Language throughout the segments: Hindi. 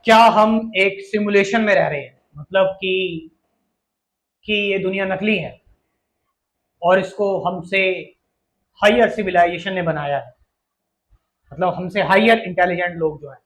क्या हम एक सिमुलेशन में रह रहे हैं? मतलब कि ये दुनिया नकली है और इसको हमसे हायर सिविलाइजेशन ने बनाया है। मतलब हमसे हायर इंटेलिजेंट लोग जो हैं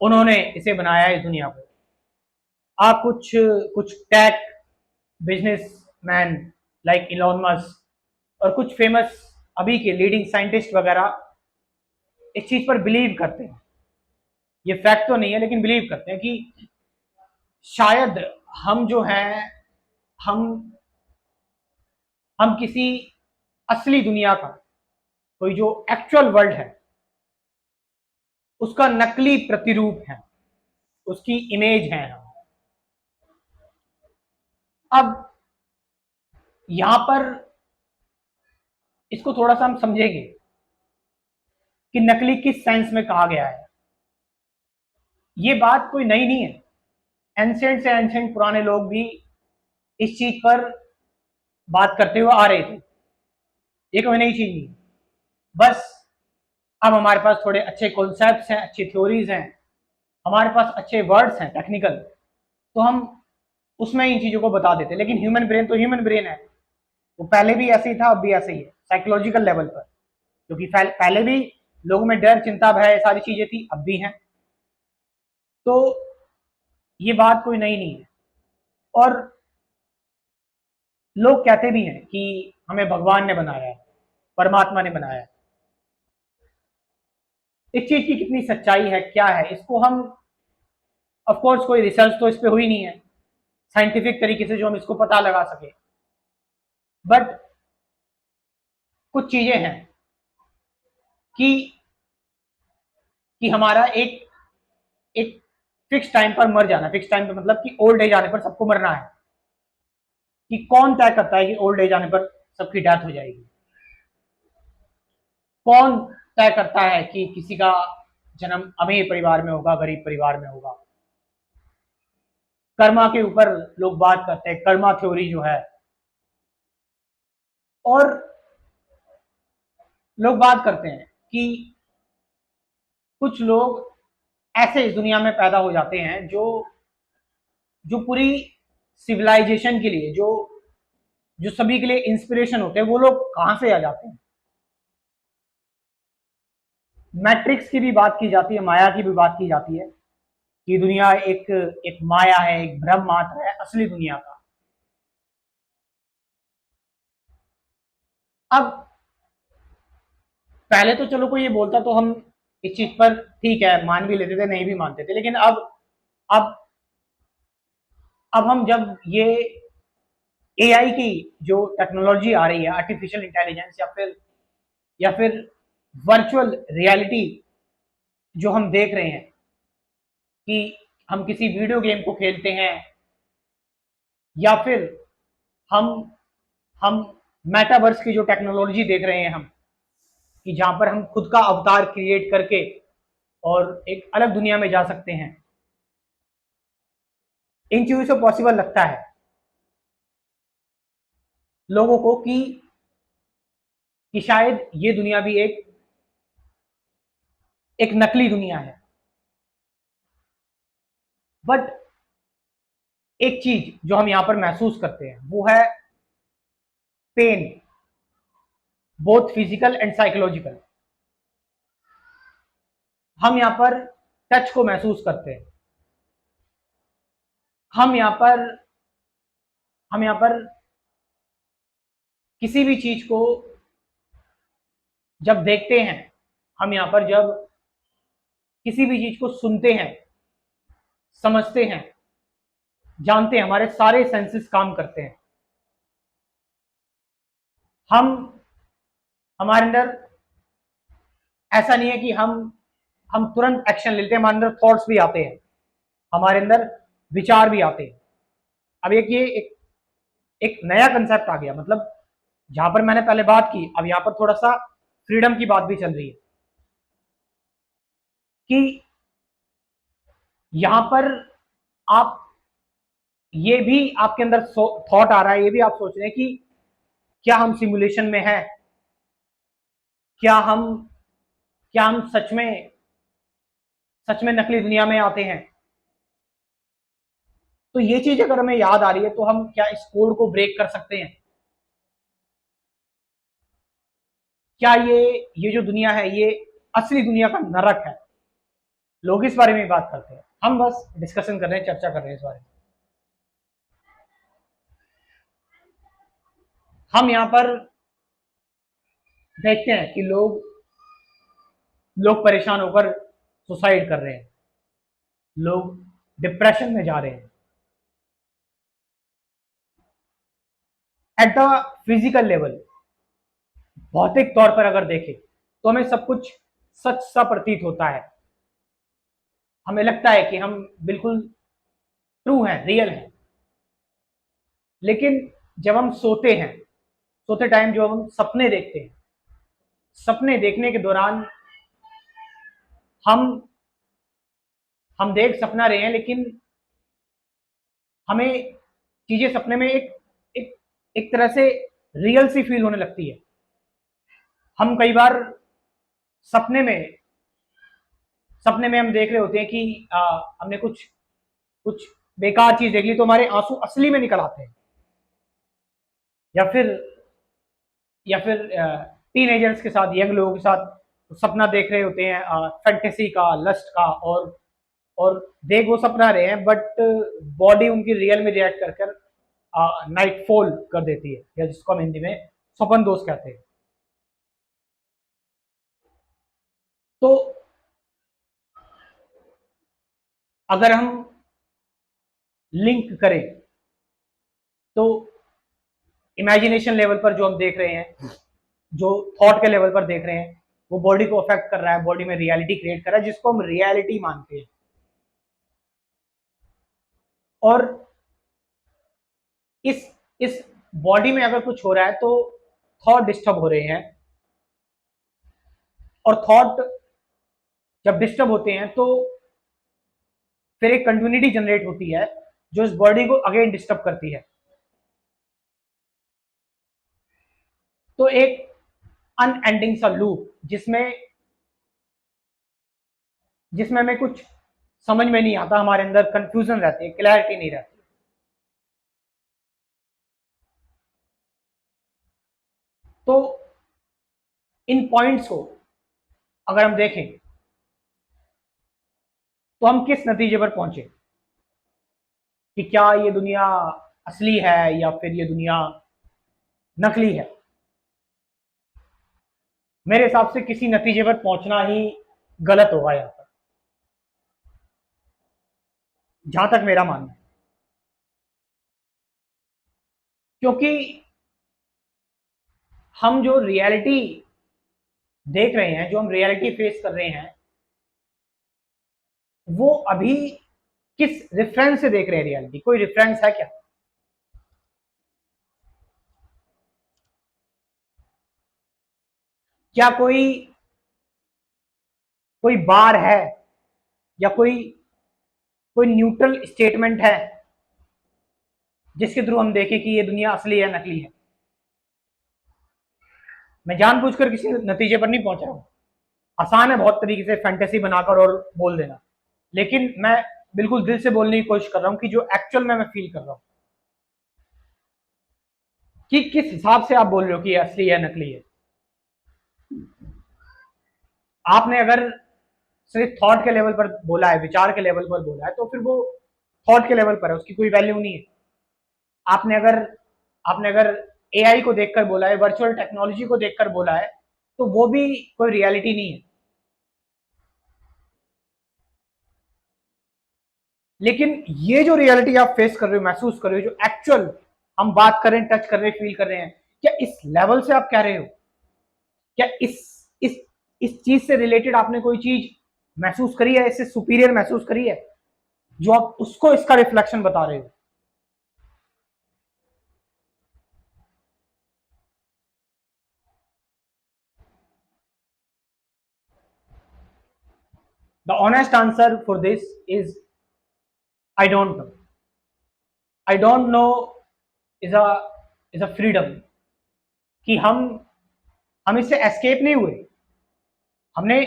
उन्होंने इसे बनाया है इस दुनिया को। आप कुछ कुछ tech business man like Elon Musk और कुछ फेमस अभी के लीडिंग साइंटिस्ट वगैरह इस चीज पर बिलीव करते हैं। ये फैक्ट तो नहीं है लेकिन बिलीव करते हैं कि शायद हम जो हैं हम हम किसी असली दुनिया का कोई जो एक्चुअल वर्ल्ड है उसका नकली प्रतिरूप है, उसकी इमेज है हम। अब यहां पर इसको थोड़ा सा हम समझेंगे कि नकली किस सेंस में कहा गया है। ये बात कोई नई नहीं है, एंशिएंट से एंशिएंट पुराने लोग भी इस चीज पर बात करते हुए आ रहे थे। ये कोई नई चीज नहीं, बस अब हमारे पास थोड़े अच्छे कॉन्सेप्ट्स हैं, अच्छी थ्योरीज हैं, हमारे पास अच्छे वर्ड्स हैं टेक्निकल, तो हम उसमें इन चीजों को बता देते हैं। लेकिन ह्यूमन ब्रेन तो ह्यूमन ब्रेन है, वो पहले भी ऐसे ही था, अब भी ऐसे ही है साइकोलॉजिकल लेवल पर। क्योंकि पहले भी लोगों में डर, चिंता, भय सारी चीजें थी, अब भी हैं। तो ये बात कोई नई नहीं है। और लोग कहते भी हैं कि हमें भगवान ने बनाया है, परमात्मा ने बनाया है। इस चीज की कितनी सच्चाई है, क्या है, इसको हम ऑफ कोर्स कोई रिसर्च तो इस पे हुई नहीं है साइंटिफिक तरीके से जो हम इसको पता लगा सके। बट कुछ चीजें हैं कि हमारा एक एक फिक्स टाइम पर मर जाना। फिक्स टाइम पर मतलब कि ओल्ड एज आने पर सबको मरना है। कि कौन तय करता है कि ओल्ड एज आने पर सबकी डेथ हो जाएगी? कौन तय करता है कि किसी का जन्म अमीर परिवार में होगा, गरीब परिवार में होगा? कर्मा के ऊपर लोग बात करते हैं, कर्मा थ्योरी जो है। और लोग बात करते हैं कि कुछ लोग ऐसे इस दुनिया में पैदा हो जाते हैं जो जो पूरी सिविलाइजेशन के लिए, जो जो सभी के लिए इंस्पिरेशन होते हैं, वो लोग कहां से आ जाते हैं? मैट्रिक्स की भी बात की जाती है, माया की भी बात की जाती है कि दुनिया एक एक माया है, एक भ्रम मात्र है असली दुनिया का। अब पहले तो चलो कोई ये बोलता तो हम इस चीज पर ठीक है मान भी लेते थे, नहीं भी मानते थे। लेकिन अब अब हम जब ये एआई की जो टेक्नोलॉजी आ रही है, आर्टिफिशियल इंटेलिजेंस, या फिर वर्चुअल रियलिटी जो हम देख रहे हैं कि हम किसी वीडियो गेम को खेलते हैं, या फिर हम हम मेटावर्स की जो टेक्नोलॉजी देख रहे हैं हम, कि जहां पर हम खुद का अवतार क्रिएट करके और एक अलग दुनिया में जा सकते हैं। इन चीजों से पॉसिबल लगता है लोगों को कि शायद ये दुनिया भी एक एक नकली दुनिया है। बट एक चीज जो हम यहां पर महसूस करते हैं वो है pain, both physical and psychological. हम यहां पर टच को महसूस करते हैं। हम यहां पर हम यहां पर किसी भी चीज को जब देखते हैं, हम यहां पर जब किसी भी चीज को सुनते हैं, समझते हैं, जानते हैं, हमारे सारे सेंसेस काम करते हैं। हम हमारे अंदर ऐसा नहीं है कि हम तुरंत एक्शन लेते हैं, हमारे अंदर थॉट्स भी आते हैं, हमारे अंदर विचार भी आते हैं। अब एक नया कंसेप्ट आ गया। मतलब जहां पर मैंने पहले बात की, अब यहां पर थोड़ा सा फ्रीडम की बात भी चल रही है कि यहां पर आप ये भी आपके अंदर थॉट आ रहा है, ये भी आप सोच रहे हैं कि क्या हम सिमुलेशन में हैं? क्या हम क्या हम सच में सच में नकली दुनिया में आते हैं। तो ये चीज अगर हमें याद आ रही है तो हम क्या इस कोड को ब्रेक कर सकते हैं? क्या ये जो दुनिया है ये असली दुनिया का नरक है? लोग इस बारे में बात करते हैं, हम बस डिस्कशन कर रहे हैं, चर्चा कर रहे हैं इस बारे में। हम यहाँ पर देखते हैं कि लोग परेशान होकर सुसाइड कर रहे हैं, लोग डिप्रेशन में जा रहे हैं। एट द फिजिकल लेवल, भौतिक तौर पर अगर देखें तो हमें सब कुछ सच सा प्रतीत होता है। हमें लगता है कि हम बिल्कुल ट्रू हैं, रियल हैं। लेकिन जब हम सोते हैं, सोते टाइम जो हम सपने देखते हैं, सपने देखने के दौरान हम हम देख सपना रहे हैं, लेकिन हमें चीजें सपने में एक एक तरह से रियल सी फील होने लगती है। हम कई बार सपने में सपने में हम देख रहे होते हैं कि हमने कुछ कुछ बेकार चीज देख ली, तो हमारे आंसू असली में निकल आते हैं। या फिर टीनेजर्स के साथ, यंग लोगों के साथ सपना देख रहे होते हैं फैंटेसी का, लस्ट का, और देख वो सपना रहे हैं, बट बॉडी उनकी रियल में रिएक्ट कर कर नाइट फॉल कर देती है, या जिसको हम हिंदी में स्वप्न दोष कहते हैं। तो अगर हम लिंक करें तो इमेजिनेशन लेवल पर जो हम देख रहे हैं, जो थॉट के लेवल पर देख रहे हैं, वो बॉडी को अफेक्ट कर रहा है, बॉडी में रियलिटी क्रिएट कर रहा है, जिसको हम रियलिटी मानते हैं। और इस बॉडी में अगर कुछ हो रहा है तो थॉट डिस्टर्ब हो रहे हैं, और थॉट जब डिस्टर्ब होते हैं तो फिर एक कंटिन्यूटी जनरेट होती है जो इस बॉडी को अगेन डिस्टर्ब करती है। तो एक अनएंडिंग सा लूप जिसमें जिसमें हमें कुछ समझ में नहीं आता, हमारे अंदर कंफ्यूजन रहती है, क्लैरिटी नहीं रहती। तो इन पॉइंट्स को अगर हम देखें तो हम किस नतीजे पर पहुंचे कि क्या ये दुनिया असली है या फिर ये दुनिया नकली है? मेरे हिसाब से किसी नतीजे पर पहुंचना ही गलत होगा यहाँ पर, जहां तक मेरा मानना है। क्योंकि हम जो रियलिटी देख रहे हैं, जो हम रियलिटी फेस कर रहे हैं, वो अभी किस रेफरेंस से देख रहे हैं रियलिटी? कोई रेफरेंस है क्या? क्या कोई कोई बार है, या कोई कोई न्यूट्रल स्टेटमेंट है जिसके थ्रू हम देखें कि ये दुनिया असली है, नकली है? मैं जानबूझकर किसी नतीजे पर नहीं पहुंच रहा हूं। आसान है बहुत तरीके से फैंटेसी बनाकर और बोल देना, लेकिन मैं बिल्कुल दिल से बोलने की कोशिश कर रहा हूं कि जो एक्चुअल में मैं फील कर रहा हूं, कि किस हिसाब से आप बोल रहे हो कि ये असली है, नकली है। आपने अगर सिर्फ थॉट के लेवल पर बोला है, विचार के लेवल पर बोला है, तो फिर वो थॉट के लेवल पर है, उसकी कोई वैल्यू नहीं है। आपने अगर आपने अगर एआई को देखकर बोला है, वर्चुअल टेक्नोलॉजी को देखकर बोला है, तो वो भी कोई रियलिटी नहीं है। लेकिन ये जो रियलिटी आप फेस कर रहे हो, महसूस कर रहे हो, जो एक्चुअल हम बात कर रहे हैं, टच कर रहे हैं, फील कर रहे हैं, क्या इस लेवल से आप कह रहे हो? क्या इस इस चीज से रिलेटेड आपने कोई चीज महसूस करी है, इससे सुपीरियर महसूस करी है, जो आप उसको इसका रिफ्लेक्शन बता रहे हो? The honest answer for this is I don't know. I don't know is a freedom, कि हम इससे एस्केप नहीं हुए। हमने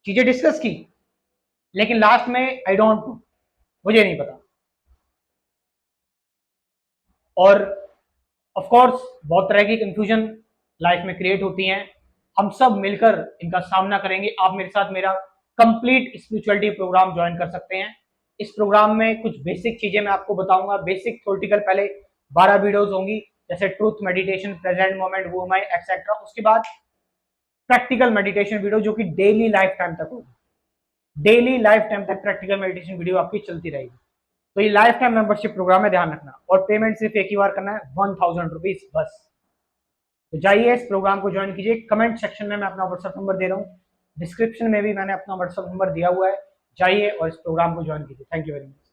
चीजें डिस्कस की, लेकिन लास्ट में आई डोंट नो, मुझे नहीं पता। और ऑफ कोर्स बहुत तरह की कंफ्यूजन लाइफ में क्रिएट होती हैं, हम सब मिलकर इनका सामना करेंगे। आप मेरे साथ मेरा कंप्लीट स्पिरिचुअलिटी प्रोग्राम ज्वाइन कर सकते हैं। इस प्रोग्राम में कुछ बेसिक चीजें मैं आपको बताऊंगा, बेसिक थ्योरेटिकल पहले 12 वीडियोस होंगी, जैसे ट्रूथ मेडिटेशन, प्रेजेंट मोमेंट, वो माई एक्सेट्रा। उसके बाद प्रैक्टिकल मेडिटेशन वीडियो जो कि डेली लाइफ टाइम तक होगी, डेली लाइफ टाइम तक प्रैक्टिकल मेडिटेशन वीडियो आपकी चलती रहेगी। तो ये लाइफ टाइम मेंबरशिप प्रोग्राम है, ध्यान रखना। और पेमेंट सिर्फ एक ही बार करना है, 1000 रुपीज बस। तो जाइए इस प्रोग्राम को ज्वाइन कीजिए। कमेंट सेक्शन में मैं अपना व्हाट्सएप नंबर दे रहा हूँ, डिस्क्रिप्शन में भी मैंने अपना व्हाट्सएप नंबर दिया हुआ है। जाइए और इस प्रोग्राम को ज्वाइन कीजिए। Thank you very much.